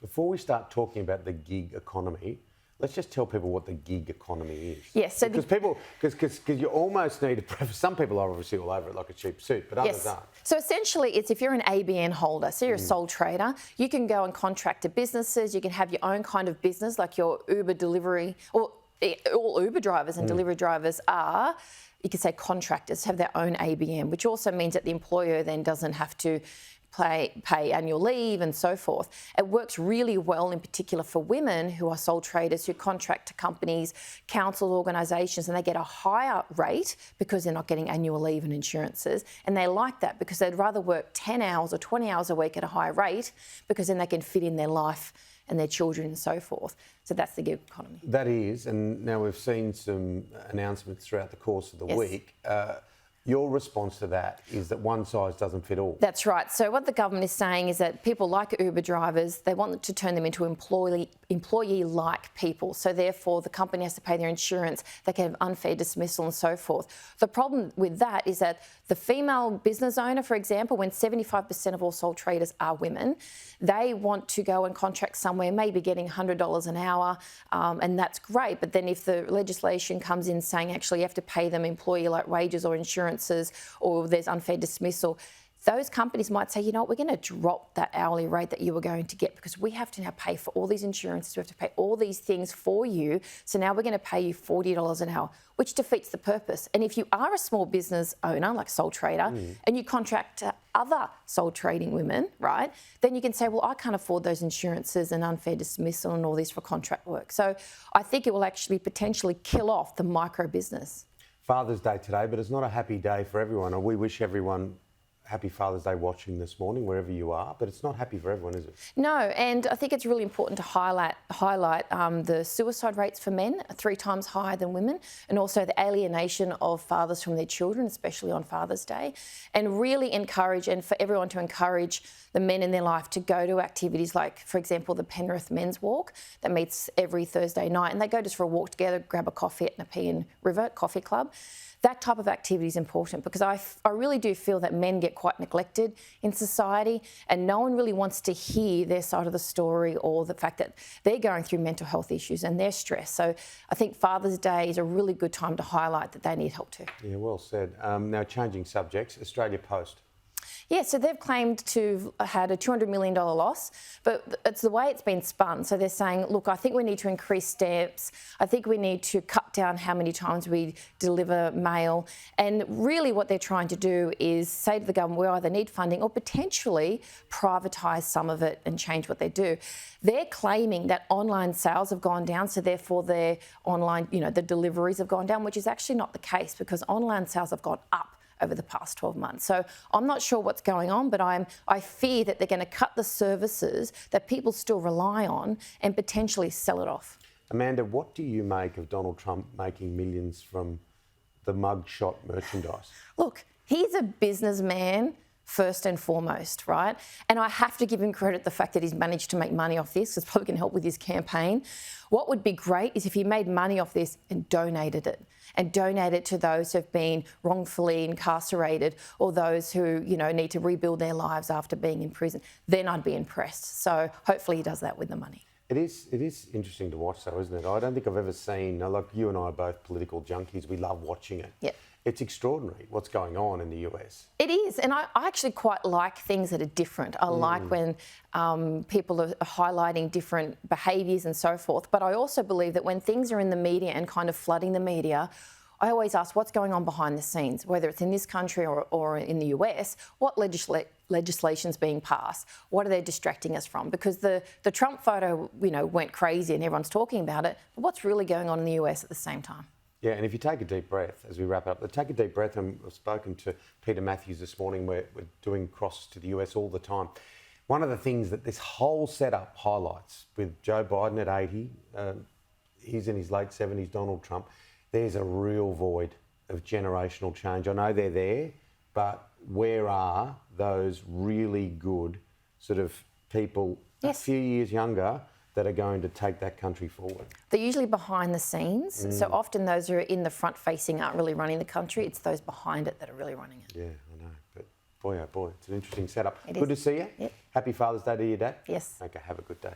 Before we start talking about the gig economy, let's just tell people what the gig economy is. Yes, so because you almost need to preface. Some people are obviously all over it like a cheap suit, but others aren't. So essentially, it's if you're an ABN holder, so you're a sole trader, you can go and contract to businesses. You can have your own kind of business, like your Uber delivery, or all Uber drivers and delivery drivers are. You could say contractors have their own ABN, which also means that the employer then doesn't have to pay annual leave and so forth. It works really well in particular for women who are sole traders who contract to companies, council organisations, and they get a higher rate because they're not getting annual leave and insurances. And they like that because they'd rather work 10 hours or 20 hours a week at a higher rate because then they can fit in their life and their children and so forth. So that's the gig economy. That is, and now we've seen some announcements throughout the course of the week. Your response to that is that one size doesn't fit all. That's right. So what the government is saying is that people like Uber drivers, they want to turn them into employee-like people. So therefore, the company has to pay their insurance. They can have unfair dismissal and so forth. The problem with that is that the female business owner, for example, when 75% of all sole traders are women, they want to go and contract somewhere, maybe getting $100 an hour, and that's great. But then if the legislation comes in saying actually you have to pay them employee-like wages or insurances or there's unfair dismissal, those companies might say, you know what, we're going to drop that hourly rate that you were going to get because we have to now pay for all these insurances, we have to pay all these things for you, so now we're going to pay you $40 an hour, which defeats the purpose. And if you are a small business owner, like sole trader, and you contract to other sole trading women, right, then you can say, well, I can't afford those insurances and unfair dismissal and all this for contract work. So I think it will actually potentially kill off the micro business. Father's Day today, but it's not a happy day for everyone. And we wish everyone happy Father's Day watching this morning, wherever you are, but it's not happy for everyone, is it? No, and I think it's really important to highlight the suicide rates for men are 3 times higher than women, and also the alienation of fathers from their children, especially on Father's Day, and really encourage, and for everyone to encourage the men in their life to go to activities like, for example, the Penrith Men's Walk that meets every Thursday night, and they go just for a walk together, grab a coffee at Nepean River Coffee Club. That type of activity is important because I really do feel that men get quite neglected in society and no one really wants to hear their side of the story or the fact that they're going through mental health issues and they're stressed. So I think Father's Day is a really good time to highlight that they need help too. Yeah, well said. Now, changing subjects, Australia Post. Yeah, so they've claimed to have had a $200 million loss, but it's the way it's been spun. So they're saying, look, I think we need to increase stamps. I think we need to cut down how many times we deliver mail. And really what they're trying to do is say to the government, we either need funding or potentially privatise some of it and change what they do. They're claiming that online sales have gone down, so therefore their online, the deliveries have gone down, which is actually not the case because online sales have gone up over the past 12 months. So I'm not sure what's going on, but I fear that they're going to cut the services that people still rely on and potentially sell it off. Amanda, what do you make of Donald Trump making millions from the mugshot merchandise? Look, he's a businessman first and foremost, right? And I have to give him credit the fact that he's managed to make money off this. It's probably going to help with his campaign. What would be great is if he made money off this and donated it to those who have been wrongfully incarcerated or those who, need to rebuild their lives after being in prison. Then I'd be impressed. So hopefully he does that with the money. It is interesting to watch though, isn't it? I don't think I've ever seen, like you and I are both political junkies, we love watching it. Yep. It's extraordinary what's going on in the US. It is, and I actually quite like things that are different. I like when people are highlighting different behaviours and so forth, but I also believe that when things are in the media and kind of flooding the media, I always ask what's going on behind the scenes, whether it's in this country or in the US, what legislation's being passed, what are they distracting us from? Because the Trump photo, went crazy and everyone's talking about it, but what's really going on in the US at the same time? Yeah, and if you take a deep breath as we wrap up, take a deep breath, and I've spoken to Peter Matthews this morning, we're doing crosses to the US all the time. One of the things that this whole setup highlights with Joe Biden at 80, he's in his late 70s, Donald Trump, there's a real void of generational change. I know they're there, but where are those really good sort of people a few years younger that are going to take that country forward? They're usually behind the scenes. So often those who are in the front facing aren't really running the country. It's those behind it that are really running it. Yeah, I know. But boy, oh boy, it's an interesting setup. It Good is. to see you. Yep. Happy Father's Day to your dad. Yes. Okay, have a good day.